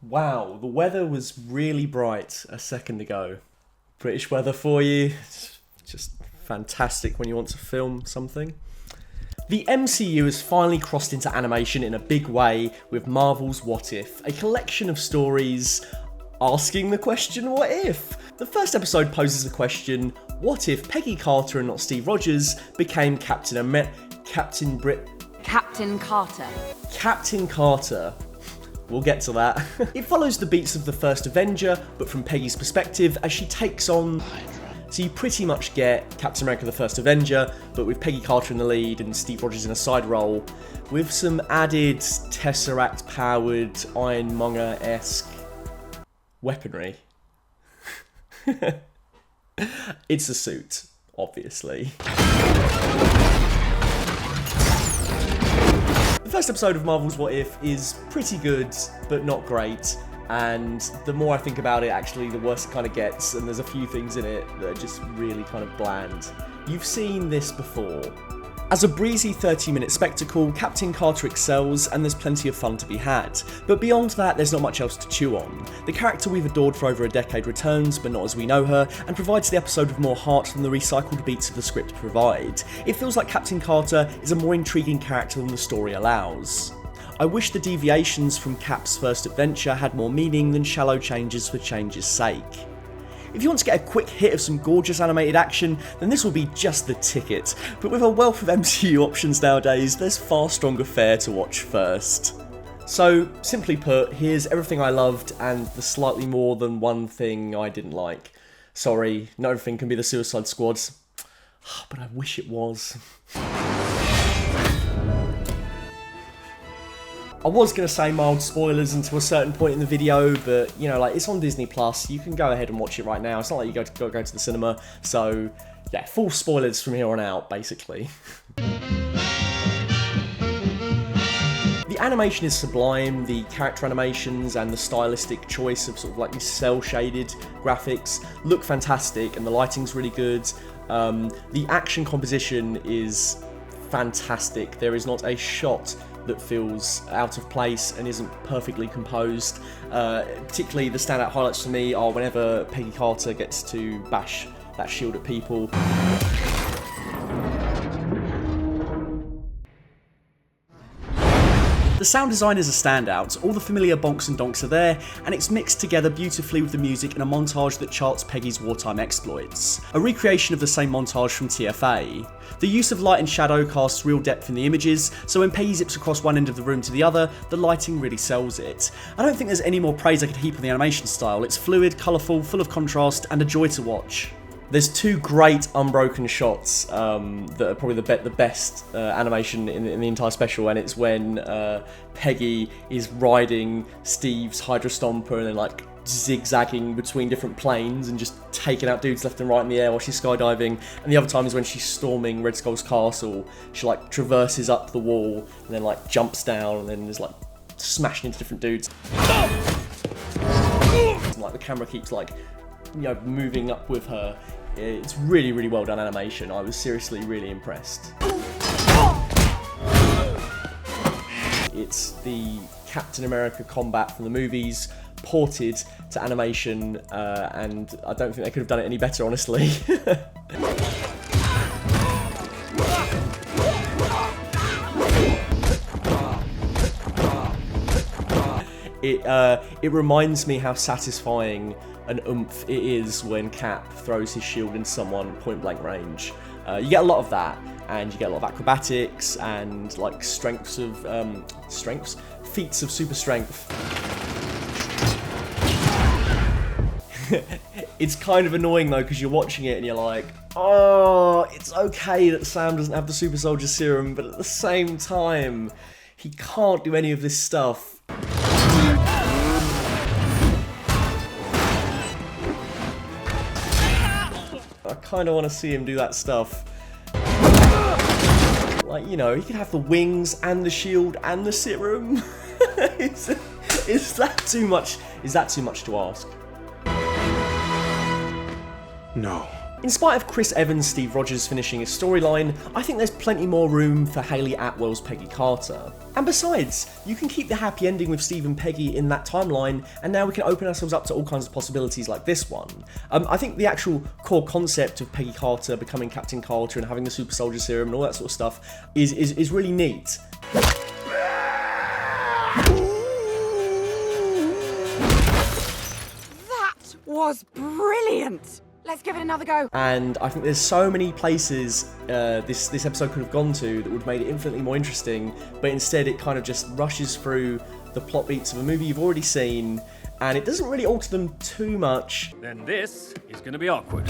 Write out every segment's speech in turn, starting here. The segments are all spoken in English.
Wow, the weather was really bright a second ago. British weather for you. It's just fantastic when you want to film something. The MCU has finally crossed into animation in a big way with Marvel's What If, a collection of stories asking the question, what if? The first episode poses the question, what if Peggy Carter and not Steve Rogers became Captain Carter. Captain Carter. We'll get to that. It follows the beats of the First Avenger, but from Peggy's perspective as she takes on Hydra. So you pretty much get Captain America the First Avenger, but with Peggy Carter in the lead and Steve Rogers in a side role, with some added Tesseract-powered Ironmonger-esque weaponry. It's a suit, obviously. The first episode of Marvel's What If is pretty good, but not great, and the more I think about it, actually, the worse it kind of gets, and there's a few things in it that are just really kind of bland. You've seen this before. As a breezy 30-minute spectacle, Captain Carter excels, and there's plenty of fun to be had. But beyond that, there's not much else to chew on. The character we've adored for over a decade returns, but not as we know her, and provides the episode with more heart than the recycled beats of the script provide. It feels like Captain Carter is a more intriguing character than the story allows. I wish the deviations from Cap's first adventure had more meaning than shallow changes for change's sake. If you want to get a quick hit of some gorgeous animated action, then this will be just the ticket, but with a wealth of MCU options nowadays, there's far stronger fare to watch first. So, simply put, here's everything I loved and the slightly more than one thing I didn't like. Sorry, not everything can be the Suicide Squad, but I wish it was. I was going to say mild spoilers until a certain point in the video, but, you know, like, it's on Disney+, you can go ahead and watch it right now. It's not like you go to the cinema, so, yeah, full spoilers from here on out, basically. The animation is sublime, the character animations and the stylistic choice of sort of like these cel-shaded graphics look fantastic, and the lighting's really good. The action composition is fantastic. There is not a shot that feels out of place and isn't perfectly composed. Particularly the standout highlights for me are whenever Peggy Carter gets to bash that shield at people. The sound design is a standout, all the familiar bonks and donks are there, and it's mixed together beautifully with the music in a montage that charts Peggy's wartime exploits. A recreation of the same montage from TFA. The use of light and shadow casts real depth in the images, so when Peggy zips across one end of the room to the other, the lighting really sells it. I don't think there's any more praise I could heap on the animation style. It's fluid, colourful, full of contrast, and a joy to watch. There's two great unbroken shots that are probably the best animation in the entire special, and it's when Peggy is riding Steve's Hydra Stomper and then like zigzagging between different planes and just taking out dudes left and right in the air while she's skydiving, and the other time is when she's storming Red Skull's castle. She like traverses up the wall and then like jumps down and then is like smashing into different dudes. And, like the camera keeps like, you know, moving up with her. It's really, really well done animation. I was seriously really impressed. It's the Captain America combat from the movies ported to animation, and I don't think they could have done it any better, honestly. It reminds me how satisfying an oomph it is when Cap throws his shield into someone point blank range. You get a lot of that, and you get a lot of acrobatics and like feats of super strength. It's kind of annoying though, because you're watching it and you're like, oh, it's okay that Sam doesn't have the super soldier serum, but at the same time, he can't do any of this stuff. I kind of want to see him do that stuff. Like, you know, he could have the wings and the shield and the serum. Is that too much? Is that too much to ask? No. In spite of Chris Evans' Steve Rogers finishing his storyline, I think there's plenty more room for Hayley Atwell's Peggy Carter. And besides, you can keep the happy ending with Steve and Peggy in that timeline, and now we can open ourselves up to all kinds of possibilities like this one. I think the actual core concept of Peggy Carter becoming Captain Carter and having the super soldier serum and all that sort of stuff is really neat. That was brilliant! Let's give it another go. And I think there's so many places this episode could have gone to that would have made it infinitely more interesting, but instead it kind of just rushes through the plot beats of a movie you've already seen, and it doesn't really alter them too much. Then this is going to be awkward.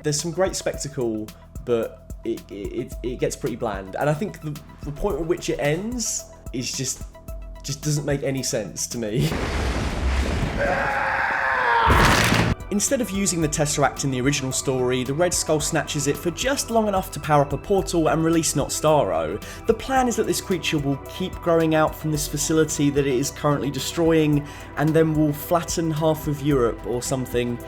There's some great spectacle, but it gets pretty bland. And I think the point at which it ends is just doesn't make any sense to me. Instead of using the Tesseract in the original story, the Red Skull snatches it for just long enough to power up a portal and release Not Starro. The plan is that this creature will keep growing out from this facility that it is currently destroying, and then will flatten half of Europe or something.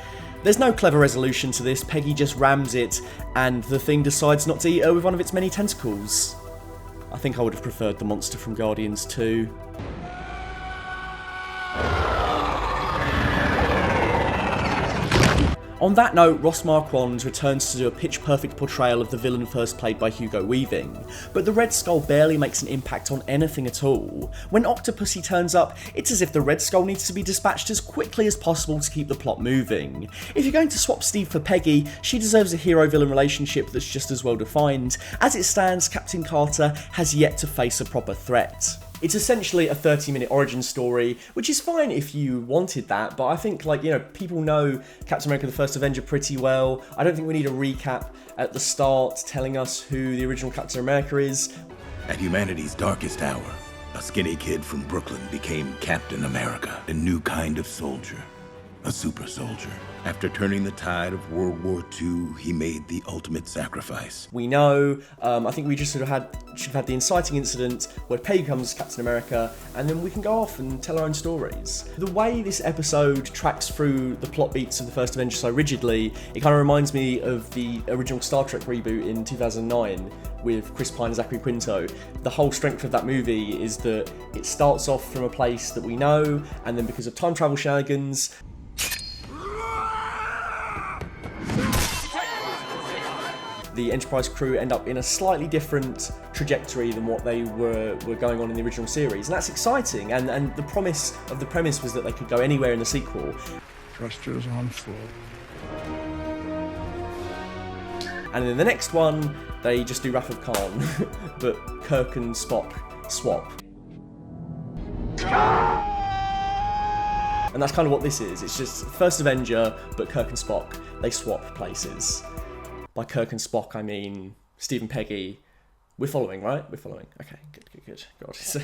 There's no clever resolution to this. Peggy just rams it, and the thing decides not to eat her with one of its many tentacles. I think I would have preferred the monster from Guardians 2. On that note, Ross Marquand returns to do a pitch-perfect portrayal of the villain first played by Hugo Weaving, but the Red Skull barely makes an impact on anything at all. When Octopussy turns up, it's as if the Red Skull needs to be dispatched as quickly as possible to keep the plot moving. If you're going to swap Steve for Peggy, she deserves a hero-villain relationship that's just as well defined. As it stands, Captain Carter has yet to face a proper threat. It's essentially a 30-minute origin story, which is fine if you wanted that, but I think, people know Captain America the First Avenger pretty well. I don't think we need a recap at the start telling us who the original Captain America is. At humanity's darkest hour, a skinny kid from Brooklyn became Captain America, a new kind of soldier, a super soldier. After turning the tide of World War II, he made the ultimate sacrifice. We know, I think we just should have had the inciting incident where Peggy becomes Captain America, and then we can go off and tell our own stories. The way this episode tracks through the plot beats of the First Avenger so rigidly, it kind of reminds me of the original Star Trek reboot in 2009 with Chris Pine and Zachary Quinto. The whole strength of that movie is that it starts off from a place that we know, and then because of time travel shenanigans, the Enterprise crew end up in a slightly different trajectory than what they were going on in the original series. And that's exciting, and the promise of the premise was that they could go anywhere in the sequel. Thrusters on full. And in the next one, they just do Wrath of Khan, but Kirk and Spock swap. And that's kind of what this is. It's just First Avenger, but Kirk and Spock, they swap places. By Kirk and Spock, I mean Steve and Peggy. We're following, right? We're following. Okay, good. God, it's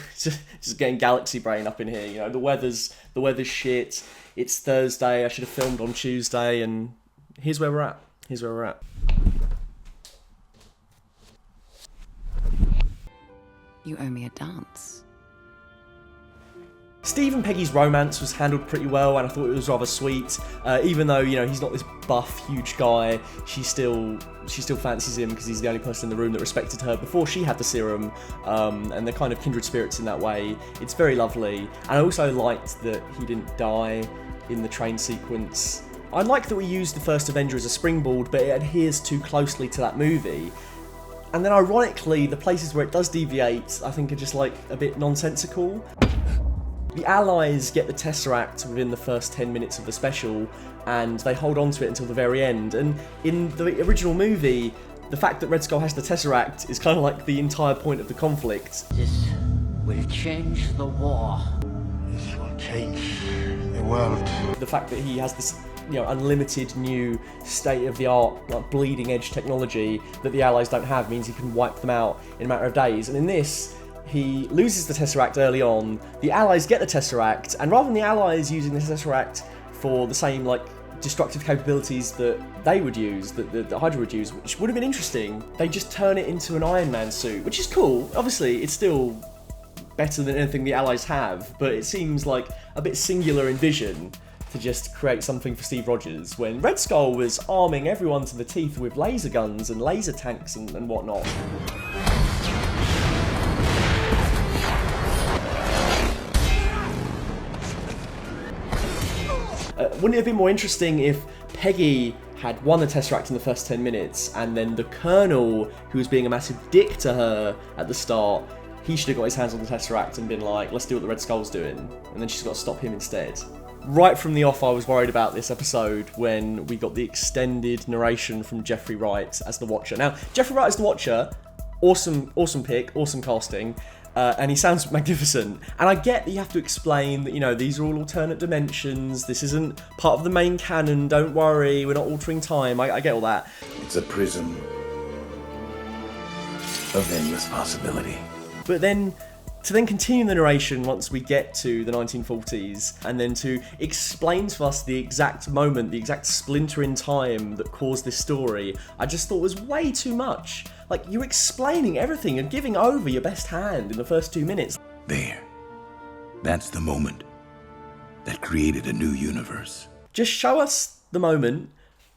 just getting galaxy brain up in here. The weather's shit. It's Thursday. I should have filmed on Tuesday, and here's where we're at. You owe me a dance. Steve and Peggy's romance was handled pretty well, and I thought it was rather sweet. Even though he's not this buff, huge guy, she still fancies him because he's the only person in the room that respected her before she had the serum. And they're kind of kindred spirits in that way. It's very lovely, and I also liked that he didn't die in the train sequence. I like that we used the First Avenger as a springboard, but it adheres too closely to that movie. And then ironically, the places where it does deviate, I think are just a bit nonsensical. The Allies get the Tesseract within the first 10 minutes of the special, and they hold on to it until the very end. And in the original movie, the fact that Red Skull has the Tesseract is kind of like the entire point of the conflict. This will change the war. This will change the world. The fact that he has this unlimited new state-of-the-art, bleeding-edge technology that the Allies don't have means he can wipe them out in a matter of days. And in this, he loses the Tesseract early on, the Allies get the Tesseract, and rather than the Allies using the Tesseract for the same, destructive capabilities that they would use, that Hydra would use, which would have been interesting, they just turn it into an Iron Man suit, which is cool. Obviously, it's still better than anything the Allies have, but it seems like a bit singular in vision. to just create something for Steve Rogers when Red Skull was arming everyone to the teeth with laser guns and laser tanks and whatnot. Wouldn't it have been more interesting if Peggy had won the Tesseract in the first 10 minutes and then the Colonel, who was being a massive dick to her at the start, he should have got his hands on the Tesseract and been like, let's do what the Red Skull's doing, and then she's got to stop him instead. Right from the off, I was worried about this episode when we got the extended narration from Jeffrey Wright as the Watcher. Now, Jeffrey Wright as the Watcher, awesome pick, awesome casting. And he sounds magnificent. And I get that you have to explain that, you know, these are all alternate dimensions. This isn't part of the main canon. Don't worry, we're not altering time. I get all that. It's a prism of endless possibility. But then, to then continue the narration once we get to the 1940s, and then to explain to us the exact moment, the exact splinter in time that caused this story, I just thought was way too much. Like, you're explaining everything and giving over your best hand in the first 2 minutes. There. That's the moment that created a new universe. Just show us the moment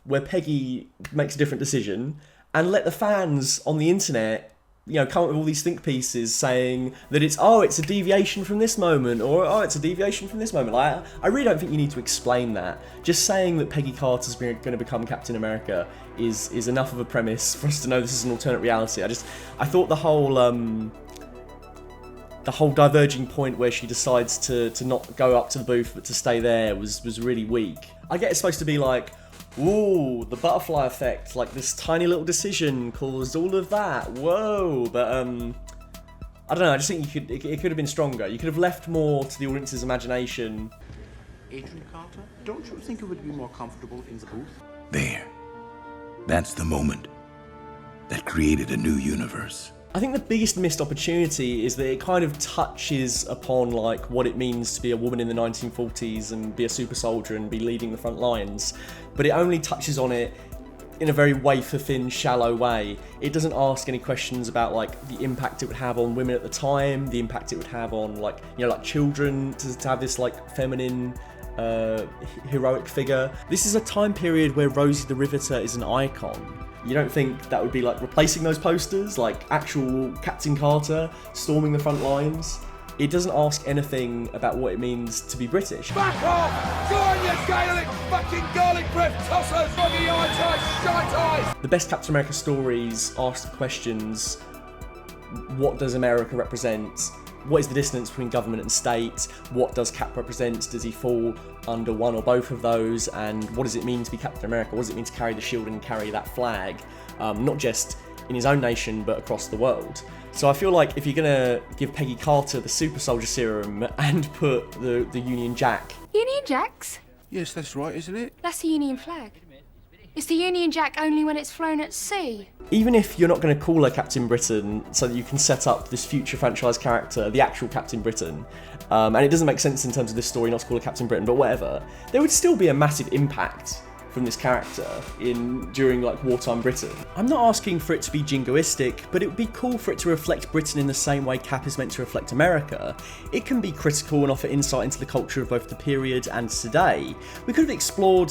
where Peggy makes a different decision and let the fans on the internet, you know, come up with all these think pieces saying that it's a deviation from this moment, or it's a deviation from this moment. Like, I really don't think you need to explain that. Just saying that Peggy Carter's going to become Captain America is enough of a premise for us to know this is an alternate reality. I thought the whole diverging point where she decides to not go up to the booth but to stay there was really weak. I get it's supposed to be like, ooh, the butterfly effect, like this tiny little decision caused all of that, whoa, but I don't know, I just think it could have been stronger. You could have left more to the audience's imagination. Agent Carter, don't you think you would be more comfortable in the booth? There. That's the moment that created a new universe. I think the biggest missed opportunity is that it kind of touches upon like what it means to be a woman in the 1940s and be a super soldier and be leading the front lines, but it only touches on it in a very wafer-thin, shallow way. It doesn't ask any questions about like the impact it would have on women at the time, the impact it would have on like, you know, like children to have this like feminine heroic figure. This is a time period where Rosie the Riveter is an icon. You don't think that would be like replacing those posters, like actual Captain Carter storming the front lines? It doesn't ask anything about what it means to be British. Back off! Go on, you Gaelic fucking garlic breath tossers! Foggy eyes, shite eyes! The best Captain America stories ask the questions: what does America represent? What is the distance between government and state? What does Cap represent? Does he fall under one or both of those? And what does it mean to be Captain America? What does it mean to carry the shield and carry that flag? Not just in his own nation, but across the world. So I feel like if you're going to give Peggy Carter the super soldier serum and put the Union Jack... Union Jacks? Yes, that's right, isn't it? That's the Union flag. Is the Union Jack only when it's flown at sea? Even if you're not going to call her Captain Britain so that you can set up this future franchise character, the actual Captain Britain, and it doesn't make sense in terms of this story not to call her Captain Britain, but whatever, there would still be a massive impact from this character during like wartime Britain. I'm not asking for it to be jingoistic, but it would be cool for it to reflect Britain in the same way Cap is meant to reflect America. It can be critical and offer insight into the culture of both the period and today. We could have explored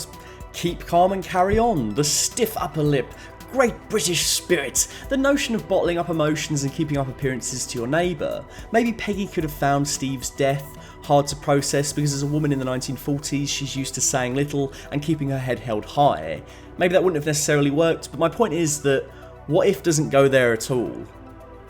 keep calm and carry on, the stiff upper lip, great British spirit, the notion of bottling up emotions and keeping up appearances to your neighbour. Maybe Peggy could have found Steve's death hard to process because as a woman in the 1940s she's used to saying little and keeping her head held high. Maybe that wouldn't have necessarily worked, but my point is that what if doesn't go there at all.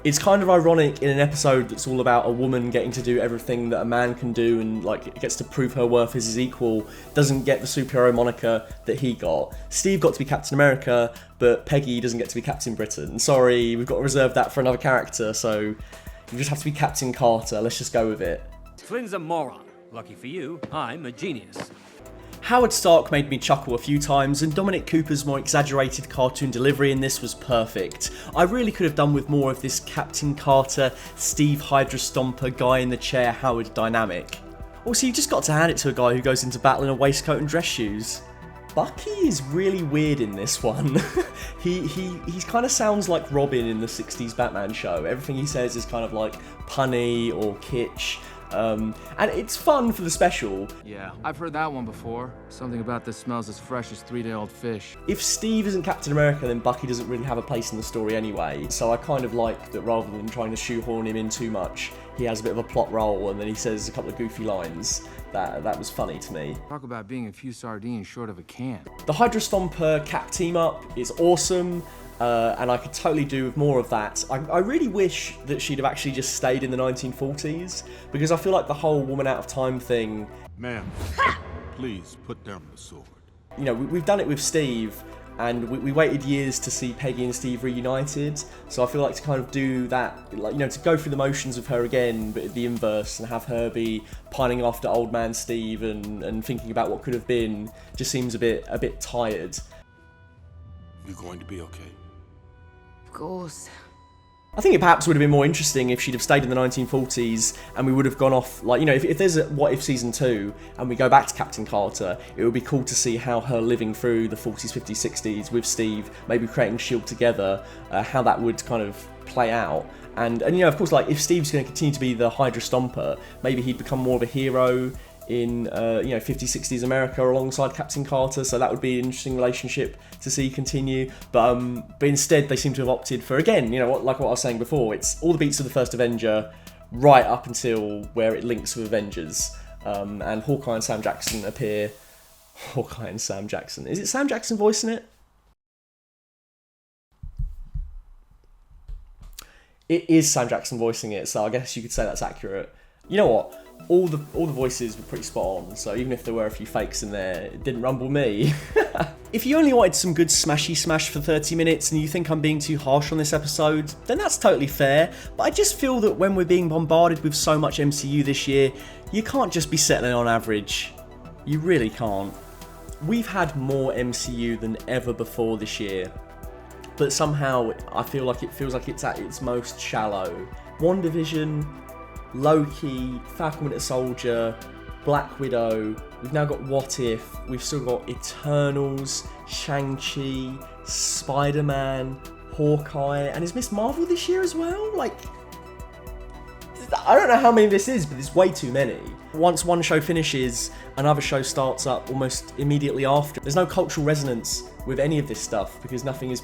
It's kind of ironic in an episode that's all about a woman getting to do everything that a man can do and like gets to prove her worth as his equal, doesn't get the superhero moniker that he got. Steve got to be Captain America, but Peggy doesn't get to be Captain Britain. Sorry, we've got to reserve that for another character, so you just have to be Captain Carter. Let's just go with it. Flynn's a moron. Lucky for you, I'm a genius. Howard Stark made me chuckle a few times, and Dominic Cooper's more exaggerated cartoon delivery in this was perfect. I really could have done with more of this Captain Carter, Steve Hydra Stomper, guy in the chair Howard dynamic. Also, you just got to hand it to a guy who goes into battle in a waistcoat and dress shoes. Bucky is really weird in this one. he kind of sounds like Robin in the 60s Batman show. Everything he says is kind of like punny or kitsch. And it's fun for the special. Yeah, I've heard that one before. Something about this smells as fresh as 3-day-old fish. If Steve isn't Captain America, then Bucky doesn't really have a place in the story anyway. So I kind of like that rather than trying to shoehorn him in too much, he has a bit of a plot role and then he says a couple of goofy lines. That was funny to me. Talk about being a few sardines short of a can. The Hydra Stomper Cap team up is awesome. And I could totally do with more of that. I really wish that she'd have actually just stayed in the 1940s, because I feel like the whole woman out of time thing... Ma'am, please put down the sword. You know, we've done it with Steve, and we waited years to see Peggy and Steve reunited, so I feel like to kind of do that, like, you know, to go through the motions of her again, but the inverse, and have her be pining after old man Steve and thinking about what could have been, just seems a bit tired. You're going to be okay. Of course. I think it perhaps would have been more interesting if she'd have stayed in the 1940s and we would have gone off, like, you know, if there's a What If Season 2 and we go back to Captain Carter, it would be cool to see how her living through the 40s, 50s, 60s with Steve, maybe creating S.H.I.E.L.D. together, how that would kind of play out. And you know, of course, like, if Steve's going to continue to be the Hydra Stomper, maybe he'd become more of a hero in, you know, 50s, 60s America alongside Captain Carter, so that would be an interesting relationship to see continue. But instead, they seem to have opted for, again, you know, like what I was saying before, it's all the beats of the First Avenger right up until where it links with Avengers. And Hawkeye and Sam Jackson appear. Hawkeye and Sam Jackson. Is it Sam Jackson voicing it? It is Sam Jackson voicing it, so I guess you could say that's accurate. You know what? All the voices were pretty spot on, so even if there were a few fakes in there, it didn't rumble me. If you only wanted some good smashy smash for 30 minutes and you think I'm being too harsh on this episode, then that's totally fair, but I just feel that when we're being bombarded with so much MCU this year, you can't just be settling on average. You really can't. We've had more MCU than ever before this year, but somehow I feel like it feels like it's at its most shallow. WandaVision, Loki, Falcon Winter Soldier, Black Widow, we've now got What If, we've still got Eternals, Shang-Chi, Spider-Man, Hawkeye, and is Miss Marvel this year as well? Like, I don't know how many this is, but it's way too many. Once one show finishes, another show starts up almost immediately after. There's no cultural resonance with any of this stuff because nothing is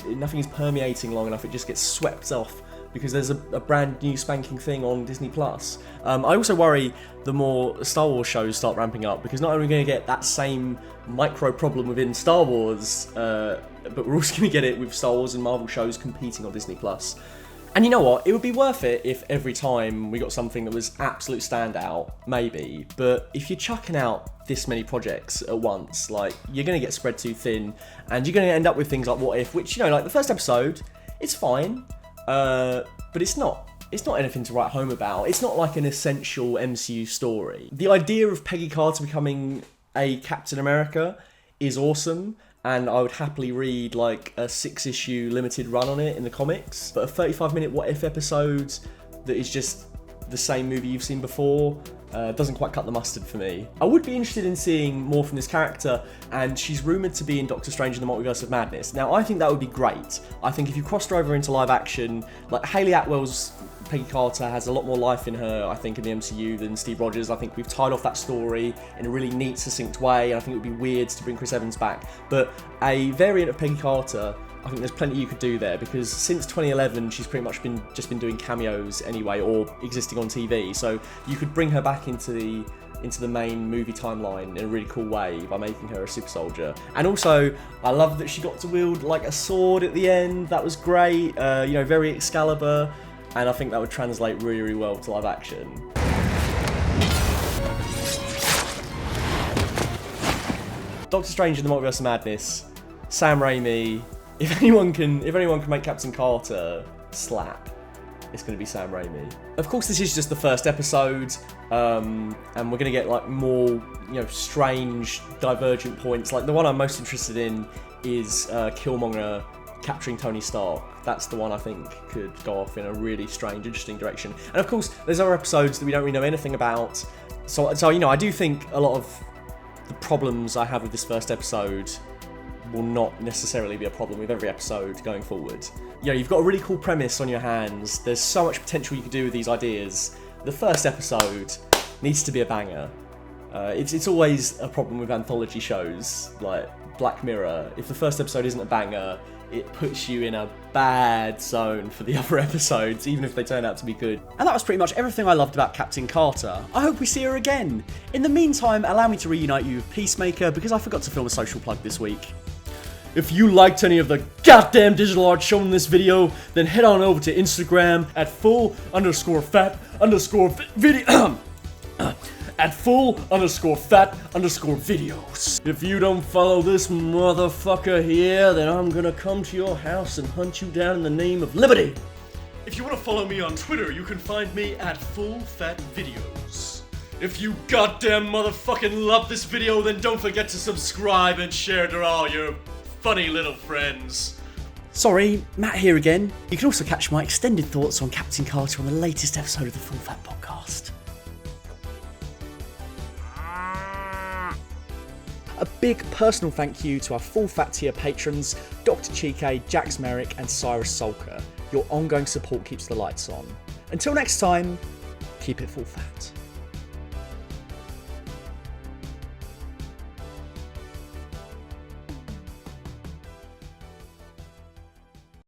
permeating long enough, it just gets swept off because there's a brand new spanking thing on Disney+. I also worry the more Star Wars shows start ramping up, because not only are we going to get that same micro problem within Star Wars, but we're also going to get it with Star Wars and Marvel shows competing on Disney+. And you know what? It would be worth it if every time we got something that was absolute standout, maybe. But if you're chucking out this many projects at once, like, you're going to get spread too thin, and you're going to end up with things like What If, which, you know, like the first episode, it's fine. But it's not anything to write home about. It's not like an essential MCU story. The idea of Peggy Carter becoming a Captain America is awesome, and I would happily read like a 6-issue limited run on it in the comics. But a 35-minute What If episode that is just the same movie you've seen before doesn't quite cut the mustard for me. I would be interested in seeing more from this character, and she's rumoured to be in Doctor Strange in the Multiverse of Madness. Now, I think that would be great. I think if you crossed her over into live action, like Hayley Atwell's Peggy Carter has a lot more life in her, I think, in the MCU than Steve Rogers. I think we've tied off that story in a really neat, succinct way, and I think it would be weird to bring Chris Evans back. But a variant of Peggy Carter, I think there's plenty you could do there, because since 2011 she's pretty much been doing cameos anyway, or existing on TV. So you could bring her back into the main movie timeline in a really cool way by making her a super soldier. And also, I love that she got to wield like a sword at the end. That was great. You know, very Excalibur, and I think that would translate really, really well to live action. Doctor Strange in the Multiverse of Madness, Sam Raimi. If anyone can make Captain Carter slap, it's going to be Sam Raimi. Of course, this is just the first episode, and we're going to get like more, you know, strange, divergent points. Like the one I'm most interested in is Killmonger capturing Tony Stark. That's the one I think could go off in a really strange, interesting direction. And of course, there's other episodes that we don't really know anything about. So you know, I do think a lot of the problems I have with this first episode will not necessarily be a problem with every episode going forward. You know, you've got a really cool premise on your hands. There's so much potential you could do with these ideas. The first episode, needs to be a banger. It's always a problem with anthology shows like Black Mirror. If the first episode isn't a banger, it puts you in a bad zone for the other episodes, even if they turn out to be good. And that was pretty much everything I loved about Captain Carter. I hope we see her again. In the meantime, allow me to reunite you with Peacemaker, because I forgot to film a social plug this week. If you liked any of the goddamn digital art shown in this video, then head on over to Instagram at full_fat_video. At full_fat_videos. If you don't follow this motherfucker here, then I'm gonna come to your house and hunt you down in the name of liberty. If you want to follow me on Twitter, you can find me at fullfatvideos. If you goddamn motherfucking love this video, then don't forget to subscribe and share to all your funny little friends. Sorry, Matt here again. You can also catch my extended thoughts on Captain Carter on the latest episode of the Full Fat Podcast. A big personal thank you to our Full Fat tier patrons, Dr. Chike, Jax Merrick and Cyrus Sulker. Your ongoing support keeps the lights on. Until next time, keep it full fat.